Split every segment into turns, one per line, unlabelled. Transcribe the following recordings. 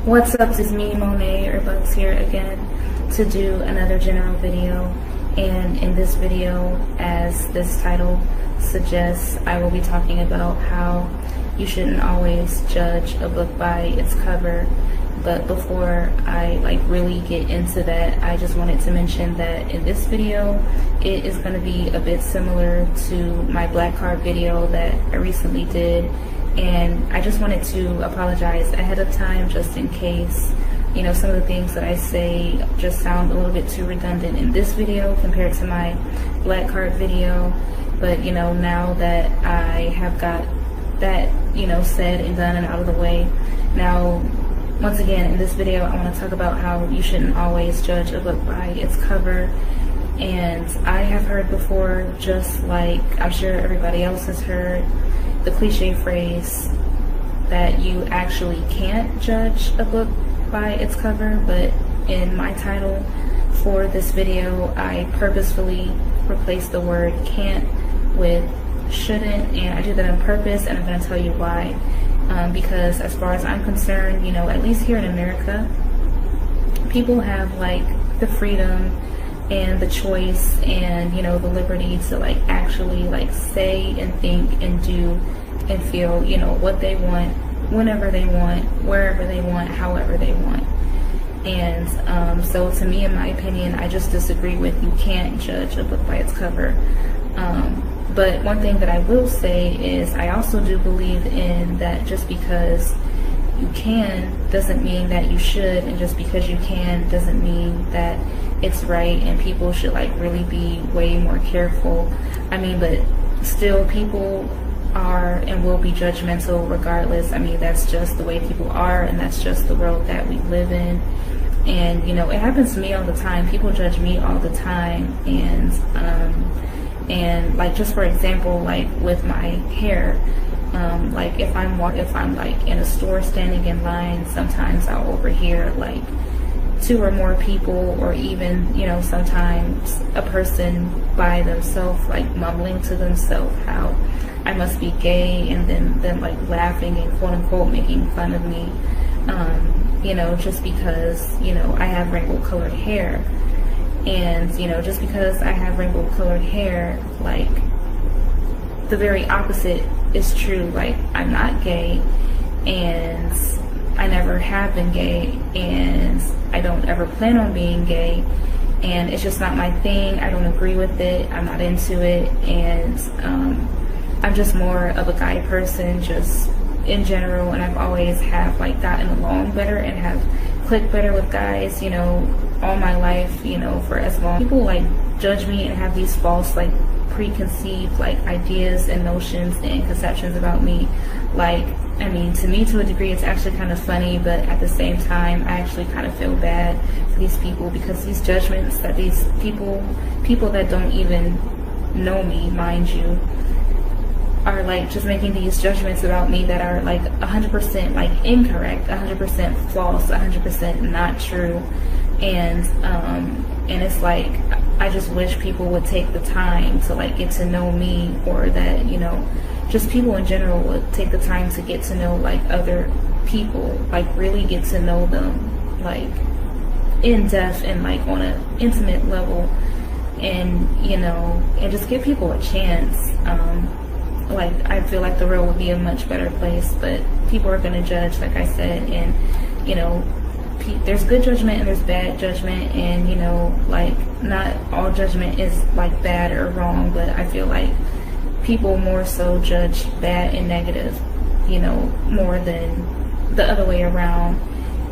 What's up, it's me, Monet, or Bugs here again to do another general video. And in this video, as this title suggests, I will be talking about how you shouldn't always judge a book by its cover. But before I really get into that, I just wanted to mention that in this video, it is going to be a bit similar to my black card video that I recently did. And I just wanted to apologize ahead of time just in case, you know, some of the things that I say just sound a little bit too redundant in this video compared to my black card video. But, you know, now that I have got that, you know, said and done and out of the way, now, once again, in this video, I want to talk about how you shouldn't always judge a book by its cover. And I have heard before, just like I'm sure everybody else has heard, the cliche phrase that you actually can't judge a book by its cover. But in my title for this video, I purposefully replaced the word can't with shouldn't, and I did that on purpose, and I'm going to tell you why. Because as far as I'm concerned, you know, at least here in America, people have the freedom and the choice and, you know, the liberty to actually say and think and do and feel, you know, what they want, whenever they want, wherever they want, however they want. And so to me, in my opinion, I just disagree with you can't judge a book by its cover. But one thing that I will say is I also do believe in that just because you can doesn't mean that you should, and just because you can doesn't mean that it's right, and people should really be way more careful. I mean, but still people are and will be judgmental regardless. I mean, that's just the way people are, and that's just the world that we live in. And, you know, it happens to me all the time. People judge me all the time. And just for example, with my hair, if I'm in a store standing in line, sometimes I'll overhear two or more people, or even, you know, sometimes a person by themselves mumbling to themselves how I must be gay, and then them laughing and quote unquote making fun of me, you know, just because, you know, I have rainbow colored hair. And, you know, just because I have rainbow colored hair, the very opposite is true. I'm not gay, and I never have been gay, and I don't ever plan on being gay, and it's just not my thing. I don't agree with it. I'm not into it. And I'm just more of a guy person just in general, and I've always have gotten along better and have clicked better with guys, you know, all my life, you know, for as long. People judge me and have these false preconceived ideas and notions and conceptions about me. I mean, to me, to a degree, it's actually kind of funny, but at the same time, I actually kind of feel bad for these people, because these judgments that these people that don't even know me, mind you, are just making these judgments about me that are 100% incorrect, 100% false, 100% not true. And it's I just wish people would take the time to get to know me, or that, you know, just people in general would take the time to get to know other people, really get to know them in depth and on an intimate level, and, you know, and just give people a chance. I feel the world would be a much better place, but people are going to judge, like I said, and, you know, there's good judgment and there's bad judgment, and, you know, not all judgment is bad or wrong, but I feel people more so judge bad and negative, you know, more than the other way around.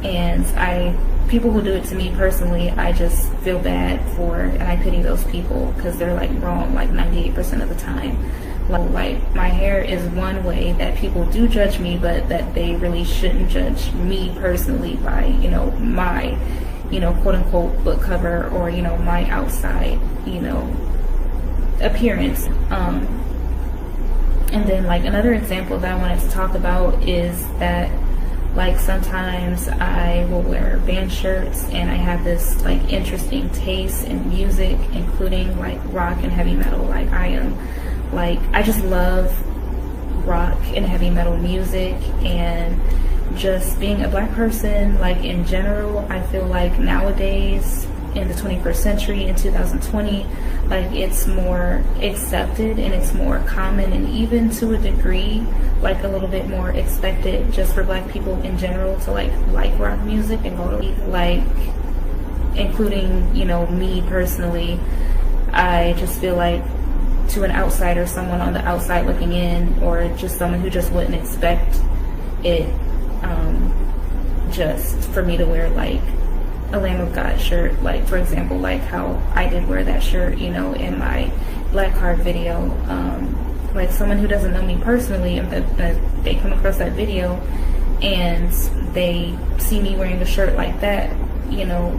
And people who do it to me personally, I just feel bad for, and I pity those people, because they're wrong 98% of the time. My hair is one way that people do judge me, but that they really shouldn't judge me personally by, you know, my, you know, quote unquote book cover, or, you know, my outside, you know, appearance. And then another example that I wanted to talk about is that sometimes I will wear band shirts, and I have this interesting taste in music, including rock and heavy metal. I just love rock and heavy metal music, and just being a black person, like in general, I feel like nowadays in the 21st century, in 2020, like it's more accepted and it's more common, and even to a degree like a little bit more expected just for black people in general to like rock music and go to like, including, you know, me personally. I just feel like to an outsider, someone on the outside looking in, or just someone who just wouldn't expect it, just for me to wear like a Lamb of God shirt, like for example, like how I did wear that shirt, you know, in my Black Heart video. Like someone who doesn't know me personally, and they come across that video and they see me wearing a shirt like that, you know,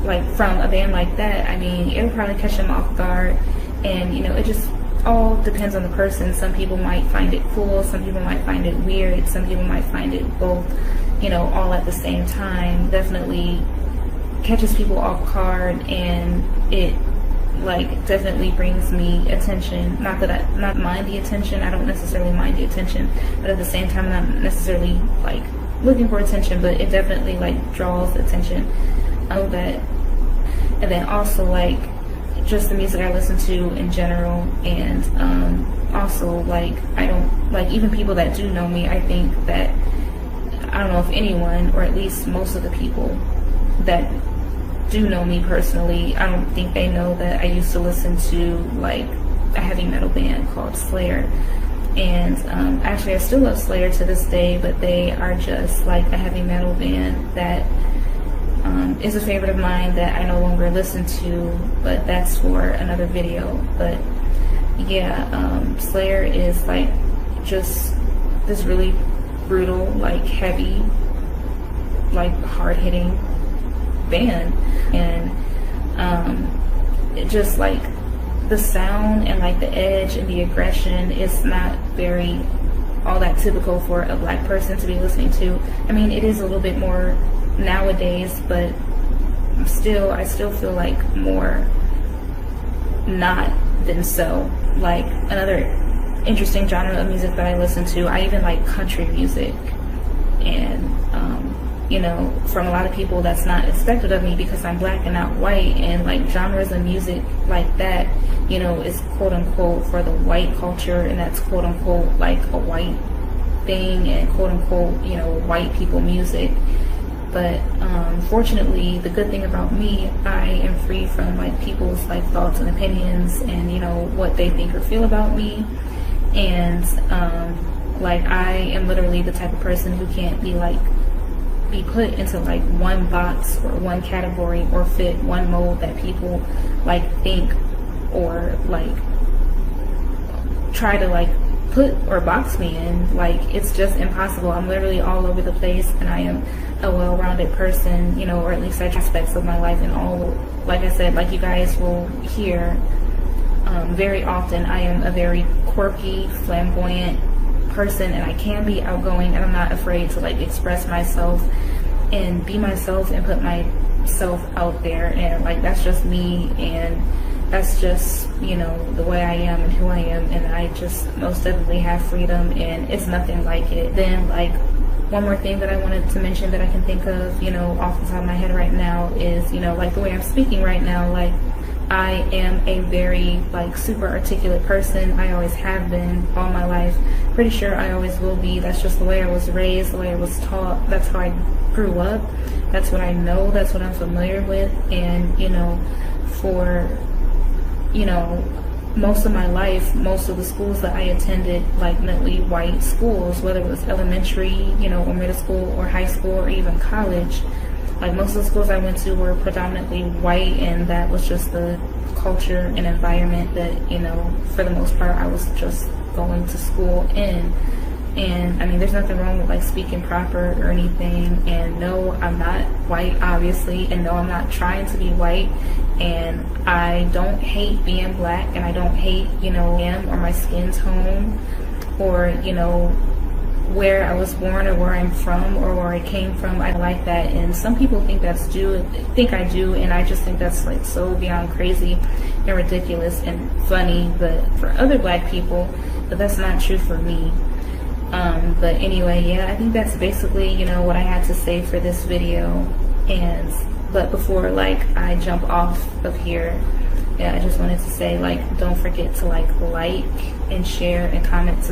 like from a band like that, I mean, it'll probably catch them off guard. And you know, it just all depends on the person. Some people might find it cool, some people might find it weird, some people might find it both, you know, all at the same time. Definitely catches people off guard, and it like definitely brings me attention. Not that I not mind the attention, I don't necessarily mind the attention, but at the same time I'm not necessarily like looking for attention, but it definitely like draws attention. I know that. And then also like just the music I listen to in general, and also like I don't like, even people that do know me, I think that, I don't know if anyone, or at least most of the people that do know me personally, I don't think they know that I used to listen to like a heavy metal band called Slayer. And actually I still love Slayer to this day, but they are just like a heavy metal band that is a favorite of mine that I no longer listen to, but that's for another video. But yeah, Slayer is like just this really brutal, like heavy, like hard-hitting band, and it just like the sound and like the edge and the aggression is not very all that typical for a black person to be listening to. I mean, it is a little bit more nowadays, but I still feel like more not than so. Like another interesting genre of music that I listen to, I even like country music, and you know, from a lot of people that's not expected of me because I'm black and not white, and like genres of music like that, you know, is quote unquote for the white culture, and that's quote unquote like a white thing, and quote unquote, you know, white people music. But fortunately, the good thing about me, I am free from like people's like thoughts and opinions, and you know, what they think or feel about me. And like I am literally the type of person who can't be put into like one box or one category or fit one mold that people like think or like try to like put or box me in. Like it's just impossible. I'm literally all over the place, and I am a well-rounded person, you know, or at least such aspects of my life. And all, like I said, like you guys will hear very often, I am a very quirky, flamboyant person, and I can be outgoing, and I'm not afraid to like express myself and be myself and put myself out there. And like that's just me, and that's just, you know, the way I am and who I am, and I just most definitely have freedom, and it's nothing like it. Then like one more thing that I wanted to mention that I can think of, you know, off the top of my head right now is, you know, like the way I'm speaking right now, like I am a very like super articulate person. I always have been all my life. Pretty sure I always will be. That's just the way I was raised, the way I was taught. That's how I grew up. That's what I know. That's what I'm familiar with. And, you know, for, you know, most of my life, most of the schools that I attended, like mainly white schools, whether it was elementary, you know, or middle school or high school or even college, like most of the schools I went to were predominantly white, and that was just the culture and environment that, you know, for the most part I was just going to school in. And I mean, there's nothing wrong with like speaking proper or anything, and no, I'm not white obviously, and no, I'm not trying to be white, and I don't hate being black, and I don't hate, you know, him or my skin tone, or, you know, where I was born or where I'm from or where I came from. I like that, and some people think I do, and I just think that's like so beyond crazy and ridiculous and funny, but for other black people, but that's not true for me. But anyway, yeah, I think that's basically, you know, what I had to say for this video. But before like I jump off of here, yeah, I just wanted to say, like, don't forget to like and share and comment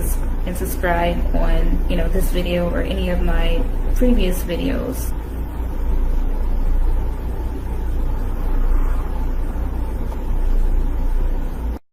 and subscribe on, you know, this video or any of my previous videos.